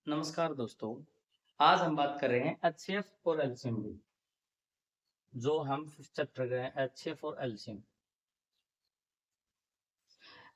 नमस्कार दोस्तों। आज हम बात कर रहे हैं एचसीएफ और एलसीएम की, जो हम चैप्टर गए एचसीएफ और एलसीएम।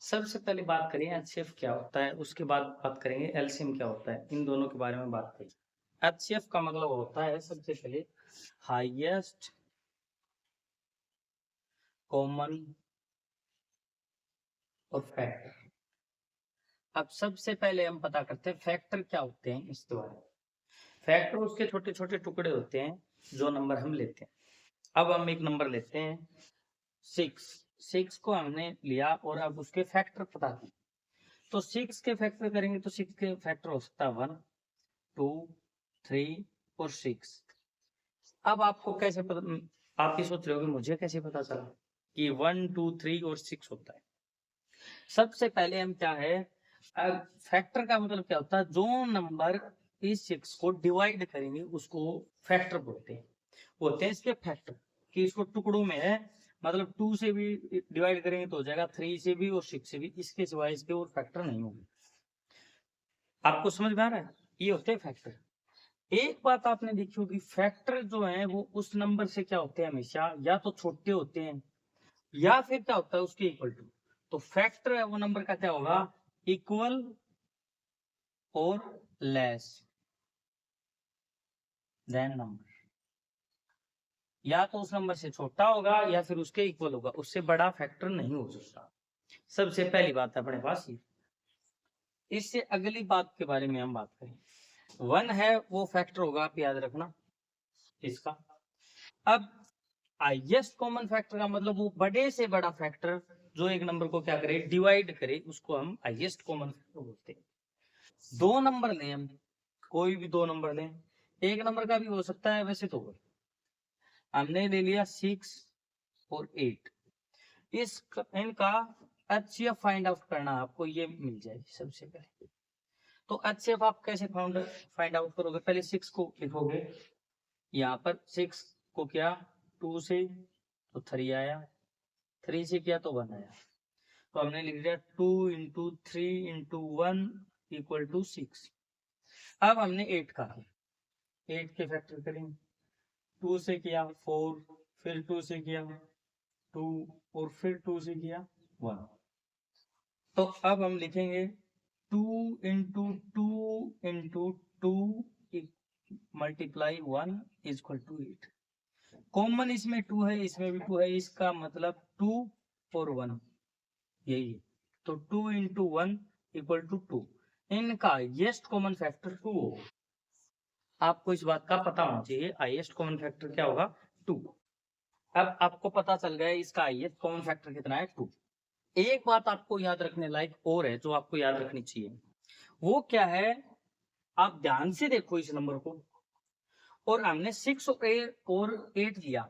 सबसे पहले बात करें एचसीएफ क्या होता है, उसके बाद बात करेंगे एलसीएम क्या होता है। इन दोनों के बारे में बात करें। एचसीएफ का मतलब होता है सबसे पहले हाईएस्ट कॉमन और फैक्टर। अब सबसे पहले हम पता करते हैं फैक्टर क्या होते हैं इसके बारे में। फैक्टर उसके छोटे छोटे टुकड़े होते हैं जो नंबर हम लेते हैं। अब हम एक नंबर लेते हैं 6 को हमने लिया और अब उसके फैक्टर पता करें। तो 6 के फैक्टर करेंगे तो 6 के फैक्टर हो सकता है 1, 2, 3 और 6। अब आपको कैसे पता, आप ये सोच रहे हो कि मुझे कैसे पता चला कि 1, 2, 3 और 6 होता है। सबसे पहले हम क्या है, फैक्टर का मतलब क्या होता है, जो नंबर इस 6 को डिवाइड करेंगे उसको फैक्टर बोलते हैं। होते हैं इसके फैक्टर कि इसको टुकड़ों में है, मतलब 2 से भी डिवाइड करेंगे तो हो जाएगा, 3 से भी और 6 से भी, इसके सिवाय इसके और फैक्टर नहीं होंगे। आपको समझ में आ रहा है? ये होते हैं फैक्टर। एक बात आपने देखी होगी, फैक्टर जो है वो उस नंबर से क्या होते हैं, हमेशा या तो छोटे होते हैं या फिर क्या होता है उसके इक्वल टू। तो फैक्टर है वो नंबर का क्या होगा, इक्वल और लेस देन नंबर। या तो उस नंबर से छोटा होगा या फिर उसके इक्वल होगा, उससे बड़ा फैक्टर नहीं हो सकता। सबसे पहली बात है अपने पास ये। इससे अगली बात के बारे में हम बात करें। 1 है वो फैक्टर होगा, आप याद रखना इसका। अब हाईएस्ट कॉमन फैक्टर का मतलब वो बड़े से बड़ा फैक्टर जो एक नंबर को क्या करे, डिवाइड करे, उसको हम हाईएस्ट कॉमन फैक्टर बोलते हैं। दो नंबर लें हम, कोई भी दो नंबर लें, एक नंबर का भी हो सकता है वैसे तो। हमने ले लिया 6 और 8, इस इनका एचसीएफ फाइंड आउट करना, आपको ये मिल जाएगी सबसे पहले। तो एचसीएफ आप कैसे फाइंड आउट करोगे, पहले 6 को लिखोगे यहाँ पर। 6 को किया 2 से तो 3 आया, 3 से किया तो 1 आया। तो हमने लिख दिया 2 इंटू 3 इंटू 1 इक्वल टू 6। अब हमने 8 का किया, 8 के फैक्टर करेंगे। 2 से किया 4, फिर 2 से किया 2 और फिर 2 से किया 1। तो अब हम लिखेंगे 2 into 2 into 2 multiply 1 is equal to 8। Common इसमें 2 है, इसमें भी 2 है, इसका मतलब 2 और 1 यही है। तो 2 इंटू 1 इक्वल टू 2। इनका हाईएस्ट कॉमन फैक्टर 2 होगा। आपको इस बात का पता होना चाहिए, हाईएस्ट कॉमन फैक्टर क्या होगा, 2। अब आपको पता चल गया इसका हाईएस्ट कॉमन फैक्टर कितना है, 2। एक बात आपको याद रखने लायक और है जो आपको याद रखनी चाहिए, वो क्या है, आप ध्यान से देखो इस नंबर को। और हमने 6 और 8 लिया,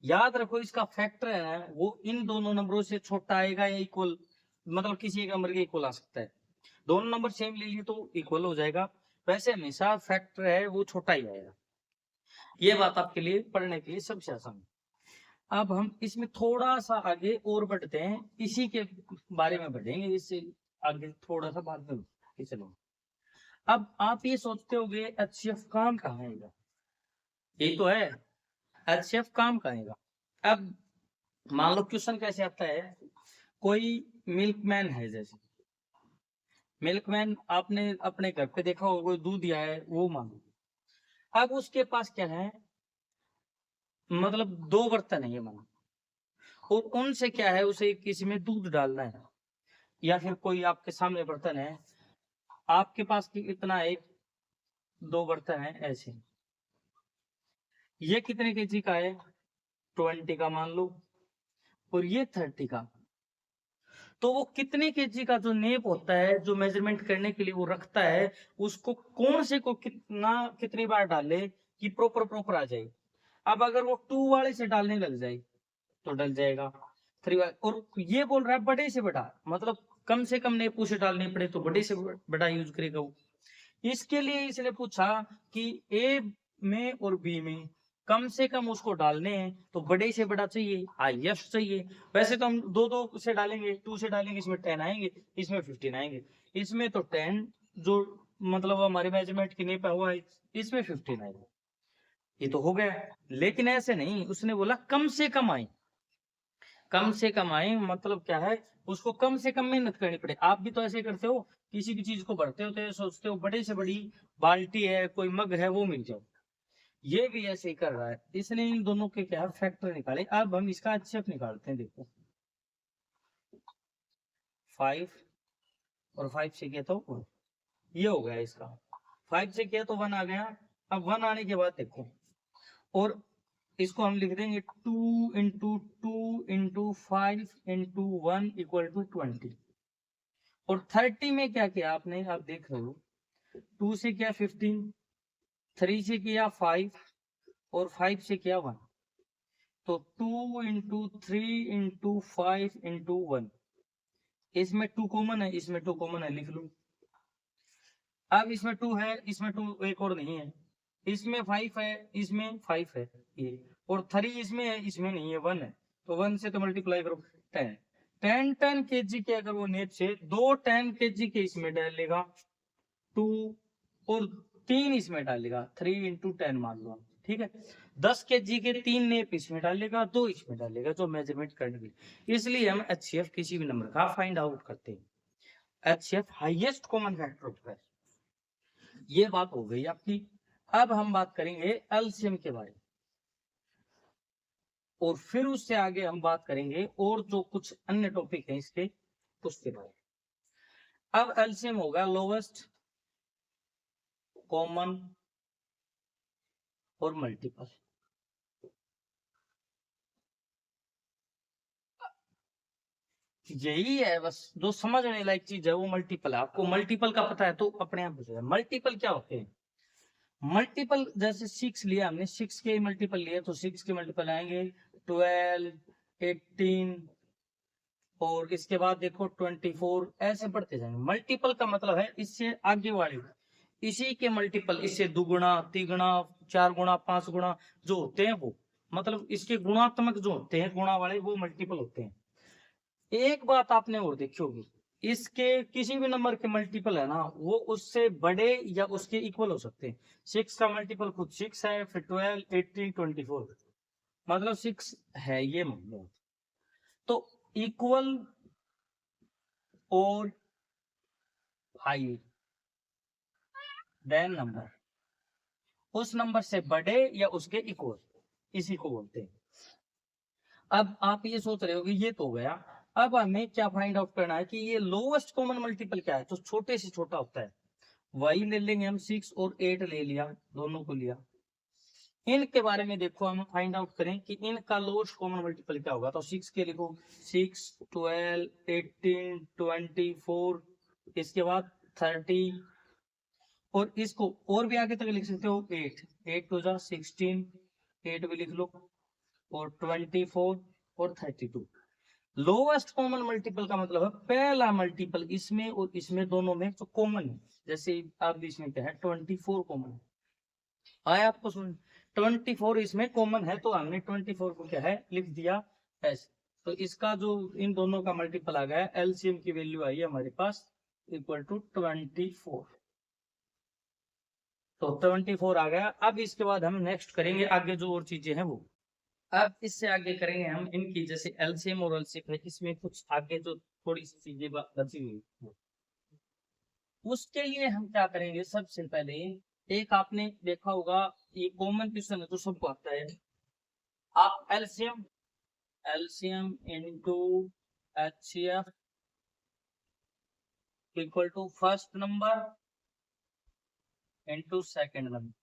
याद रखो इसका फैक्टर है ना वो इन दोनों नंबरों से छोटा आएगा या इक्वल, मतलब किसी एक नंबर के इक्वल आ सकता है। दोनों नंबर सेम ले लिए तो इक्वल हो जाएगा, वैसे हमेशा फैक्टर है वो छोटा ही आएगा। ये बात आपके लिए पढ़ने के लिए सबसे आसान है। अब हम इसमें थोड़ा सा आगे और बढ़ते हैं, इसी के बारे में बढ़ेंगे, इससे आगे थोड़ा सा बाद में चलो। अब आप ये सोचते होगे एचसीएफ काम कहाँ आएगा, यही तो है, एचसीएफ काम कहाँ आएगा। अब मान लो क्वेश्चन कैसे आता है, कोई मिल्कमैन है, जैसे मिल्कमैन आपने अपने घर पे देखा होगा, कोई दूध दिया है वो मांगो। अब उसके पास क्या है, मतलब दो बर्तन है ये मानो, और उनसे क्या है, उसे किसी में दूध डालना है, या फिर कोई आपके सामने बर्तन है, आपके पास इतना एक दो बर्तन है ऐसे, ये कितने केजी का है, 20 का मान लो, और ये 30 का। तो वो कितने केजी का जो नेप होता है, जो मेजरमेंट करने के लिए वो रखता है, उसको कौन से को कितनी बार डाले कि प्रॉपर प्रॉपर आ जाए। अब अगर वो 2 वाले से डालने लग जाए तो डल जाएगा, 3 वाले, और ये बोल रहा है बड़े से बड़ा, मतलब कम से कम नेप उसे डालने पड़े तो बड़े से बड़ा यूज करेगा वो। इसके लिए इसने पूछा कि ए में और बी में कम से कम उसको डालने हैं तो बड़े से बड़ा चाहिए, हाईएस्ट चाहिए। वैसे तो हम दो दो से डालेंगे, 2 से डालेंगे, इसमें 10 आएंगे, इसमें 15 आएंगे। इसमें तो 10 जो मतलब हमारे मेजरमेंट कितने पे हुआ है, इसमें 15 आएगा, ये तो हो गया। लेकिन ऐसे नहीं, उसने बोला कम से कम आए। कम से कम आए मतलब क्या है, उसको कम से कम मेहनत करनी पड़े। आप भी तो ऐसे करते हो, किसी भी चीज को बढ़ते होते हैं, सोचते हो बड़े से बड़ी बाल्टी है, कोई मग है, वो मिल जाए। ये भी ऐसे ही कर रहा है। इसने इन दोनों के क्या फैक्टर निकाले। अब हम इसका HCF निकालते हैं। देखो 5 और 5 से किया तो ये हो गया इसका, 5 से किया तो 1 आ गया। अब 1 आने के बाद देखो, और इसको हम लिख देंगे 2 into 2 into 5 into 1 equal to 20। और 30 में क्या किया आपने, आप देख रहे हो, 2 से किया 15, 3 से किया 5 और 5 से किया 1। तो 2 इंटू 3 इंटू 5 इंटू 1, इसमें 2 कॉमन है, इसमें 2 कॉमन है, लिख लो। अब इसमें 2 है, इसमें 2 एक और नहीं है, इसमें 5 है, इसमें 5 है ये, और 3 इसमें है, इसमें नहीं है, 1 है। तो 1 से तो मल्टीप्लाई करो 10। 10 kg के अगर वो नेट से 2 10 kg के इसमें डालेगा 2, और 3 इसमें डालेगा 3 इंटू 10 मान लो, ठीक है। 10 kg के 3 नेप इसमें डालेगा, 2 इसमें डालेगा, जो मेजरमेंट करने के लिए। इसलिए हम HCF किसी भी नंबर का फाइंड आउट करते हैं। HCF हाईएस्ट कॉमन फैक्टर होता है। ये बात हो गई आपकी। अब हम बात करेंगे एलसीएम के बारे में, और फिर उससे आगे हम बात करेंगे और जो कुछ अन्य टॉपिक है इसके, उसके बारे में। अब एलसीएम होगा लोवेस्ट कॉमन और मल्टीपल। यही है बस, जो समझने लायक चीज है वो मल्टीपल है। आपको मल्टीपल का पता है तो अपने आप हो जाएगा। मल्टीपल क्या होते हैं, मल्टीपल जैसे 6 लिया हमने, 6 के मल्टीपल लिए तो 6 के मल्टीपल आएंगे 12, 18, और इसके बाद देखो 24, ऐसे बढ़ते जाएंगे। मल्टीपल का मतलब है इससे आगे वाले, इसी के मल्टीपल, इससे दुगुना, तिगुना, 4 गुना, 5 गुना जो होते हैं वो, मतलब इसके गुणात्मक जो होते हैं, गुणा वाले, वो मल्टीपल होते हैं। एक बात आपने और देखी होगी, इसके किसी भी नंबर के मल्टीपल है ना, वो उससे बड़े या उसके इक्वल हो सकते हैं। 6 का मल्टीपल खुद 6 है, फिर 12, 18, 24, मतलब 6 है ये मान लो। तो इक्वल और हाई देन नंबर, उस नंबर से बड़े या उसके इक्वल, इसी को बोलते हैं। अब आप ये सोच रहे हो कि ये तो हो गया, अब हमें क्या फाइंड आउट करना है कि ये लोवेस्ट कॉमन मल्टीपल क्या है। तो छोटे से छोटा होता है, वही ले लेंगे हम, 6 और 8 ले लिया, दोनों को लिया। इनके बारे में देखो, हम फाइंड आउट करें कि इनका लोवेस्ट कॉमन मल्टीपल क्या होगा। तो 6 के लिखो 6, 12, 18, 24, इसके बाद 30, और इसको और भी आगे तक लिख सकते हो 8, 8 टू जा 16, 8 भी लिख लो, और 24 और 32। लोवेस्ट कॉमन मल्टीपल का मतलब है पहला मल्टीपल इसमें और इसमें दोनों में जो कॉमन है। जैसे अब इसमें क्या है 24 कॉमन है, आया आपको सुन, 24 इसमें कॉमन है, तो हमने 24 को क्या है लिख दिया ऐसे। तो इसका जो इन दोनों का मल्टीपल आ गया, एलसीएम की वैल्यू आई है हमारे पास इक्वल टू 24। तो 24 आ गया। अब इसके बाद हम नेक्स्ट करेंगे आगे जो और चीजें हैं वो। अब इससे आगे करेंगे हम इनकी, जैसे एलसीएम और एलसीएम है, इसमें कुछ आगे जो थोड़ी सी चीजें बची हुई, उसके लिए हम क्या करेंगे। सबसे पहले एक आपने देखा होगा, ये कॉमन क्वेश्चन है तो सबको आता है। आप LCM, LCM into HCF equal to first number into second number.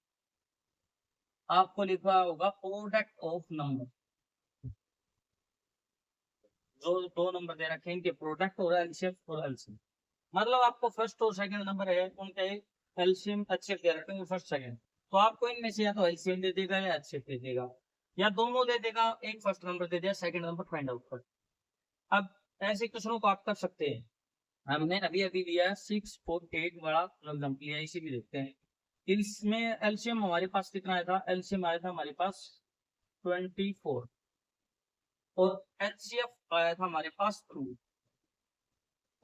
आपको लिखा होगा प्रोडक्ट ऑफ नंबर, जो दो नंबर दे रखे हैं इनके प्रोडक्ट और एलसीएम और एलसीएम। मतलब आपको फर्स्ट और सेकंड नंबर है उनके एलसीएम एचसीएफ दे रखे हैं, फर्स्ट सेकंड। तो आपको इनमें से या तो एलसीएम दे देगा या एचसीएफ दे देगा, या दोनों दे देगा, एक फर्स्ट नंबर दे दिया, सेकंड नंबर फाइंड आउट कर। अब ऐसे क्वेश्चनों को आप कर सकते हैं। हमने अभी अभी लिया 6 और 8 बड़ा लमसम लिया, इसी भी देखते हैं। इसमें एलसीएम हमारे पास कितना आया था, एलसीएम आया था हमारे पास 24, और एचसीएफ आया था हमारे पास 2,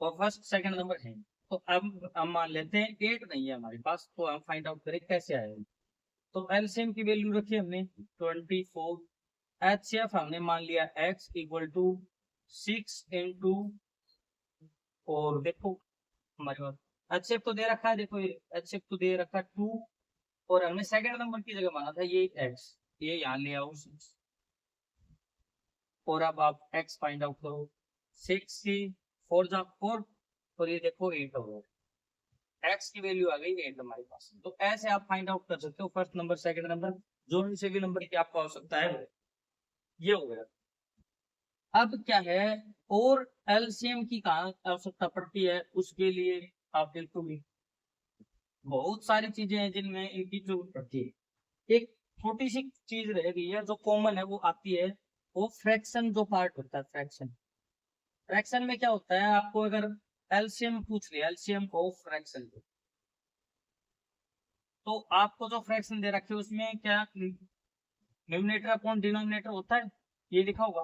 और फर्स्ट सेकंड नंबर है। तो अब हम मान लेते हैं 8 नहीं है हमारे पास, तो हम फाइंड आउट करें कैसे आएगा। तो एलसीएम की वैल्यू रखी हमने 24, एचसीएफ हमने मान लिया x इक्वल टू 6 इंटू, और देखो हमारे पास एचसीएफ तो दे रखा है, देखो एचसीएफ तो दे रखा है 2, और हमने सेकंड नंबर की जगह माना था ये x, ये यहाँ ले आओ 6, और अब आप x फाइंड आउट करो। 6 की 4 जा 4, और ये देखो 8 हो गया, x की वैल्यू आ गई 8 हमारे पास। तो ऐसे आप फाइंड आउट कर सकते हो फर्स्ट नंबर सेकंड नंबर, जो से भी नंबर की आपको आवश्यकता है ये हो गया। अब क्या है, और एलसीएम की कहाँ आवश्यकता पड़ती है, उसके लिए आप देखोगे बहुत सारी चीजें हैं जिनमें इनकी जरूरत पड़ती है। एक छोटी सी चीज रह गई है जो कॉमन है, वो आती है, वो फ्रैक्शन जो पार्ट होता है। फ्रैक्शन, फ्रैक्शन में क्या होता है, आपको अगर एलसीएम पूछ लिया, एलसीएम ऑफ फ्रैक्शन, तो आपको जो फ्रैक्शन दे रखे उसमें क्या न्यूमरेटर अपॉन डिनोमिनेटर होता है, ये लिखा होगा।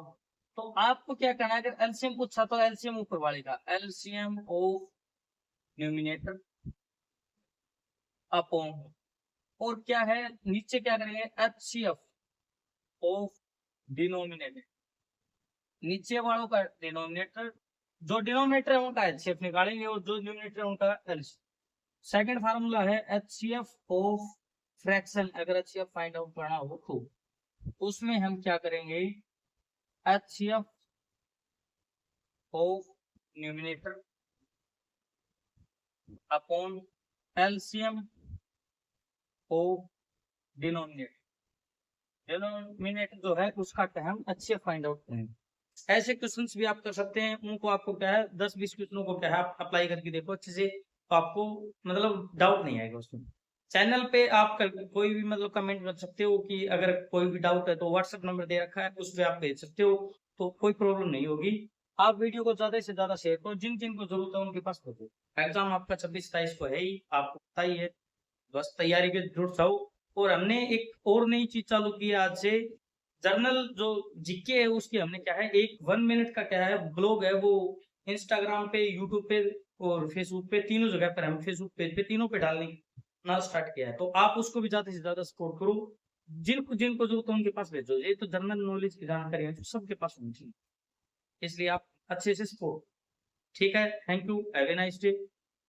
तो आपको क्या करना है, अगर एलसीएम पूछा तो एलसीएम ऊपर वाले का, एलसीएम ऑफ न्यूमरेटर अपॉन, और क्या है नीचे क्या करेंगे, एचसीएफ ऑफ डिनोमिनेटर, नीचे वालों का डिनोमिनेटर, जो डिनोमिनेटर है उनका एचसीएफ निकालेंगे, और जो न्यूमरेटर है उनका एलसीएफ। सेकंड फार्मूला है एचसीएफ ऑफ फ्रैक्शन, अगर एचसीएफ फाइंड आउट करना हो तो उसमें हम क्या करेंगे, HCF of numerator upon LCM of denominator, denominator जो है उसका क्या हम अच्छे फाइंड आउट करेंगे। ऐसे क्वेश्चंस भी आप कर सकते हैं, उनको आपको क्या है 10-20 क्वेश्चनों को क्या है आप अप्लाई करके देखो अच्छे से, तो आपको मतलब डाउट नहीं आएगा उसमें। चैनल पे आप कोई भी मतलब कमेंट कर सकते हो कि अगर कोई भी डाउट है तो व्हाट्सएप नंबर दे रखा है उस पर आप भेज सकते हो, तो कोई प्रॉब्लम नहीं होगी। आप वीडियो को ज्यादा से ज्यादा शेयर करो, जिन जिन को जरूरत है उनके पास पहुंचो। एग्जाम आपका 26-27 को है ही, आपको पता ही है, बस तैयारी के जुट जाओ। और हमने एक और नई चीज चालू की है आज से, जर्नल जो जीके है उसकी हमने क्या है, एक 1 मिनट का क्या है ब्लॉग है, वो इंस्टाग्राम पे, यूट्यूब पे और फेसबुक पे, तीनों जगह पर हम फेसबुक पेज पे तीनों पे डालने ना स्टार्ट किया है। तो आप उसको भी ज्यादा से ज्यादा सपोर्ट करो, जिनको जिनको जरूरत है उनके पास भेजो। ये तो जनरल नॉलेज की जानकारी है जो सबके पास होनी चाहिए, इसलिए आप अच्छे से सपोर्ट। ठीक है, thank you, have a nice day.